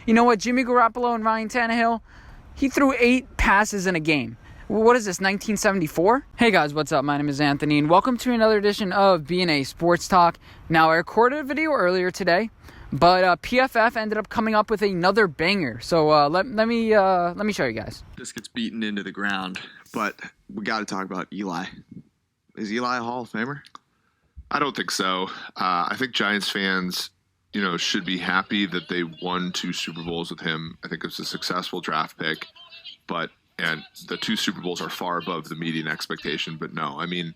You know what? Jimmy Garoppolo and Ryan Tannehill, he threw 8 passes in a game. What is this, 1974? Hey guys, what's up? My name is Anthony, and welcome to another edition of B&A Sports Talk. Now, I recorded a video earlier today, but PFF ended up coming up with another banger. So let me show you guys. Just gets beaten into the ground, but we got to talk about Eli. Is Eli a Hall of Famer? I don't think so. I think Giants fans, should be happy that they won 2 Super Bowls with him. I think it's a successful draft pick, and the 2 Super Bowls are far above the median expectation. But no, I mean,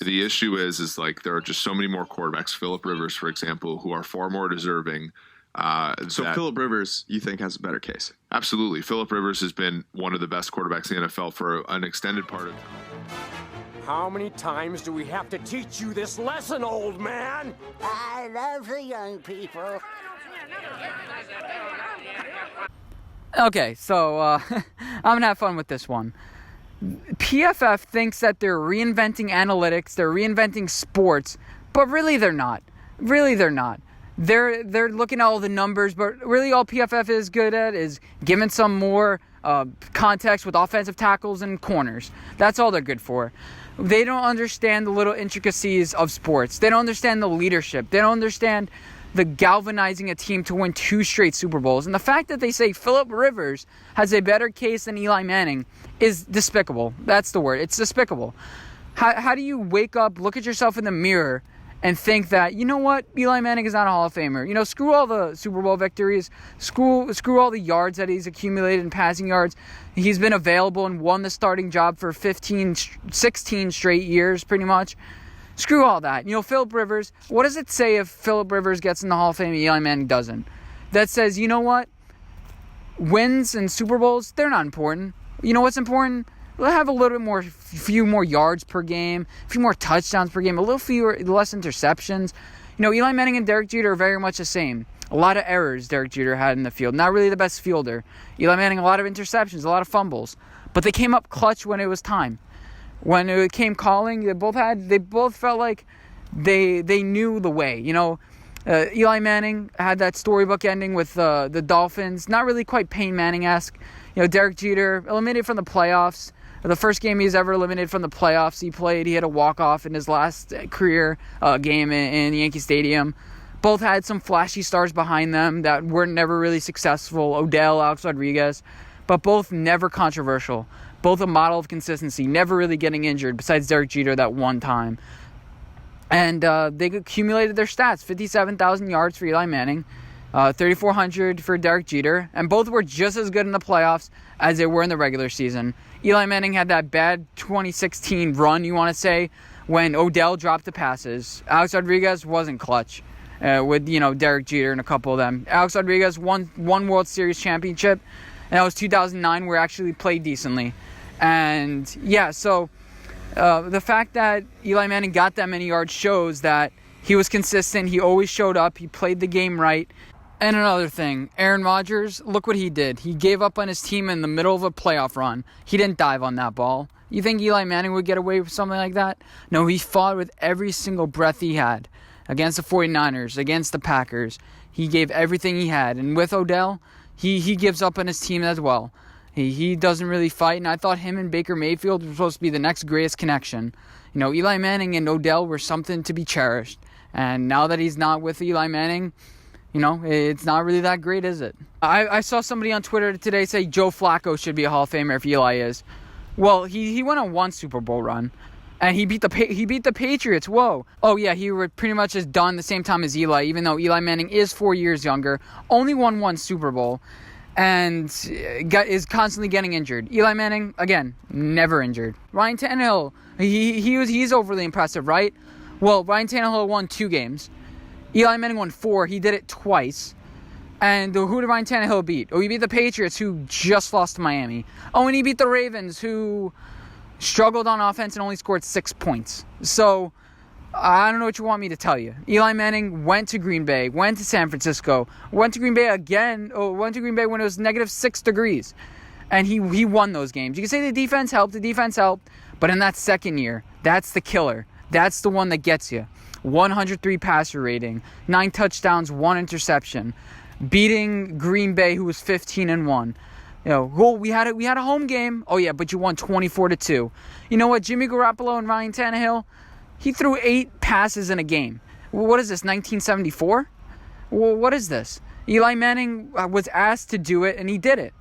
the issue is like there are just so many more quarterbacks. Phillip Rivers, for example, who are far more deserving. So Phillip Rivers, you think, has a better case? Absolutely. Phillip Rivers has been one of the best quarterbacks in the NFL for an extended part of time. How many times do we have to teach you this lesson, old man? I love the young people. Okay, so I'm going to have fun with this one. PFF thinks that they're reinventing analytics, they're reinventing sports, but really they're not. Really they're not. They're looking at all the numbers, but really all PFF is good at is giving some more context with offensive tackles and corners. That's all they're good for. They don't understand the little intricacies of sports. They don't understand the leadership. They don't understand the galvanizing a team to win 2 straight Super Bowls. And the fact that they say Phillip Rivers has a better case than Eli Manning is despicable. That's the word. It's despicable. How do you wake up, look at yourself in the mirror, and think that, you know what, Eli Manning is not a Hall of Famer. Screw all the Super Bowl victories. Screw all the yards that he's accumulated in passing yards. He's been available and won the starting job for 16 straight years, pretty much. Screw all that. Phillip Rivers, what does it say if Phillip Rivers gets in the Hall of Fame and Eli Manning doesn't? That says, you know what? Wins and Super Bowls, they're not important. You know what's important? We'll have a little bit more, few more yards per game, a few more touchdowns per game, a little less interceptions. Eli Manning and Derek Jeter are very much the same. A lot of errors Derek Jeter had in the field. Not really the best fielder. Eli Manning, a lot of interceptions, a lot of fumbles. But they came up clutch when it was time. When it came calling, they both felt like they knew the way. Eli Manning had that storybook ending with the Dolphins. Not really quite Peyton Manning-esque. Derek Jeter eliminated from the playoffs. The first game he's ever eliminated from the playoffs he played, he had a walk-off in his last career game in Yankee Stadium. Both had some flashy stars behind them that were never really successful. Odell, Alex Rodriguez, but both never controversial. Both a model of consistency, never really getting injured, besides Derek Jeter that one time. And they accumulated their stats, 57,000 yards for Eli Manning, 3,400 for Derek Jeter, and both were just as good in the playoffs as they were in the regular season. Eli Manning had that bad 2016 run, you want to say, when Odell dropped the passes. Alex Rodriguez wasn't clutch with, Derek Jeter and a couple of them. Alex Rodriguez won World Series championship, and that was 2009, where he actually played decently. And, yeah, so the fact that Eli Manning got that many yards shows that he was consistent, he always showed up, he played the game right. And another thing, Aaron Rodgers, look what he did. He gave up on his team in the middle of a playoff run. He didn't dive on that ball. You think Eli Manning would get away with something like that? No, he fought with every single breath he had against the 49ers, against the Packers. He gave everything he had. And with Odell, he gives up on his team as well. He doesn't really fight, and I thought him and Baker Mayfield were supposed to be the next greatest connection. Eli Manning and Odell were something to be cherished. And now that he's not with Eli Manning, it's not really that great, is it? I saw somebody on Twitter today say Joe Flacco should be a Hall of Famer if Eli is. Well, he went on 1 Super Bowl run, and he beat the Patriots. Whoa. Oh, yeah, he were pretty much as done the same time as Eli, even though Eli Manning is 4 years younger, only won 1 Super Bowl, and is constantly getting injured. Eli Manning, again, never injured. Ryan Tannehill, he's overly impressive, right? Well, Ryan Tannehill won 2 games. Eli Manning won 4. He did it twice. And who did Ryan Tannehill beat? Oh, he beat the Patriots, who just lost to Miami. Oh, and he beat the Ravens, who struggled on offense and only scored 6 points. So, I don't know what you want me to tell you. Eli Manning went to Green Bay, went to San Francisco, went to Green Bay again. Went to Green Bay when it was negative 6 degrees. And he won those games. You can say the defense helped, but in that second year, that's the killer. That's the one that gets you. 103 passer rating, 9 touchdowns, 1 interception. beating Green Bay, who was 15-1. You know, well, we had a home game. Oh yeah, but you won 24-2. You know what? Jimmy Garoppolo and Ryan Tannehill, he threw 8 passes in a game. What is this, 1974? Well, what is this? Eli Manning was asked to do it, and he did it.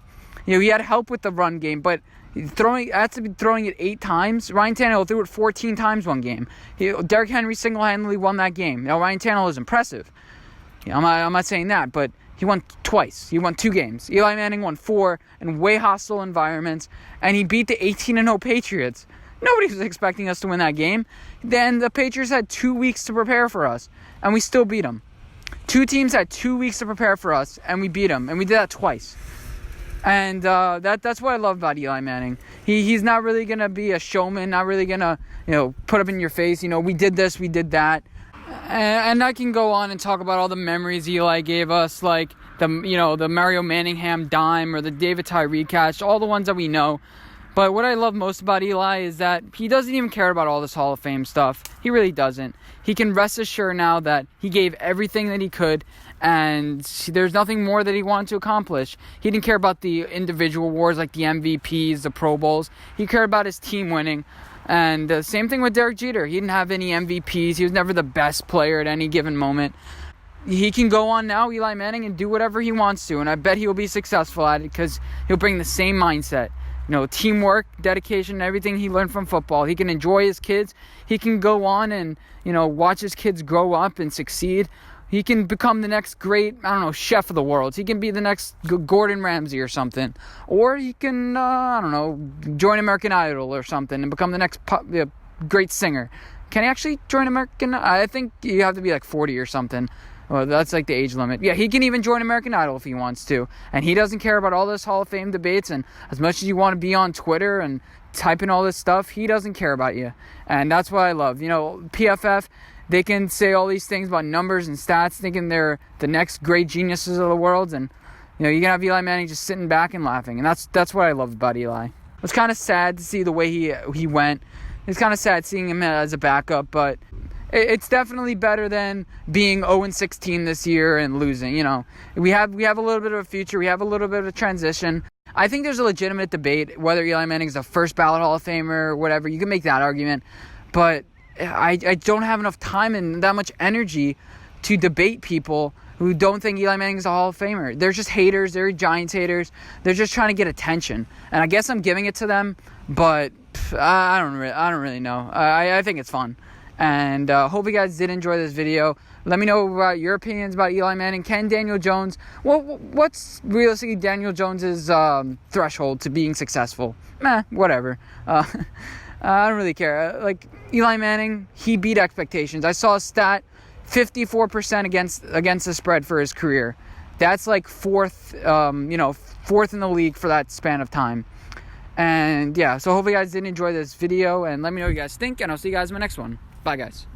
You know, he had help with the run game, but throwing it 8 times. Ryan Tannehill threw it 14 times one game. Derrick Henry single-handedly won that game. Now, Ryan Tannehill is impressive. You know, I'm not saying that, but he won twice. He won 2 games. Eli Manning won 4 in way hostile environments, and he beat the 18-0 Patriots. Nobody was expecting us to win that game. Then the Patriots had 2 weeks to prepare for us, and we still beat them. 2 teams had 2 weeks to prepare for us, and we beat them, and we did that twice. And that's what I love about Eli Manning. He's not really going to be a showman, not really going to, put up in your face, we did this, we did that. And I can go on and talk about all the memories Eli gave us, like the Mario Manningham dime or the David Tyree catch, all the ones that we know. But what I love most about Eli is that he doesn't even care about all this Hall of Fame stuff. He really doesn't. He can rest assured now that he gave everything that he could, and there's nothing more that he wanted to accomplish. He didn't care about the individual awards like the MVPs, the Pro Bowls. He cared about his team winning. And the same thing with Derek Jeter. He didn't have any MVPs. He was never the best player at any given moment. He can go on now, Eli Manning, and do whatever he wants to. And I bet he will be successful at it because he'll bring the same mindset. Teamwork, dedication, everything he learned from football. He can enjoy his kids. He can go on and, watch his kids grow up and succeed. He can become the next great, chef of the world. He can be the next Gordon Ramsay or something. Or he can, join American Idol or something and become the next great singer. Can he actually join American Idol? I think you have to be like 40 or something. Well, that's like the age limit. Yeah, he can even join American Idol if he wants to. And he doesn't care about all this Hall of Fame debates. And as much as you want to be on Twitter and typing all this stuff, he doesn't care about you. And that's what I love. PFF, they can say all these things about numbers and stats, thinking they're the next great geniuses of the world. And, you can have Eli Manning just sitting back and laughing. And that's what I love about Eli. It was kind of sad to see the way he went. It's kind of sad seeing him as a backup, but it's definitely better than being 0-16 this year and losing. We have a little bit of a future. We have a little bit of a transition. I think there's a legitimate debate whether Eli Manning is a first ballot Hall of Famer or whatever. You can make that argument, but I don't have enough time and that much energy to debate people who don't think Eli Manning is a Hall of Famer. They're just haters. They're Giants haters. They're just trying to get attention, and I guess I'm giving it to them. But I don't really know. I think it's fun. And hope you guys did enjoy this video. Let me know about your opinions about Eli Manning. Can Daniel Jones... what's realistically Daniel Jones's threshold to being successful? Whatever. I don't really care. Eli Manning, he beat expectations. I saw a stat, 54% against the spread for his career. That's like fourth in the league for that span of time. And yeah, so hopefully you guys did enjoy this video. And let me know what you guys think. And I'll see you guys in my next one. Bye, guys.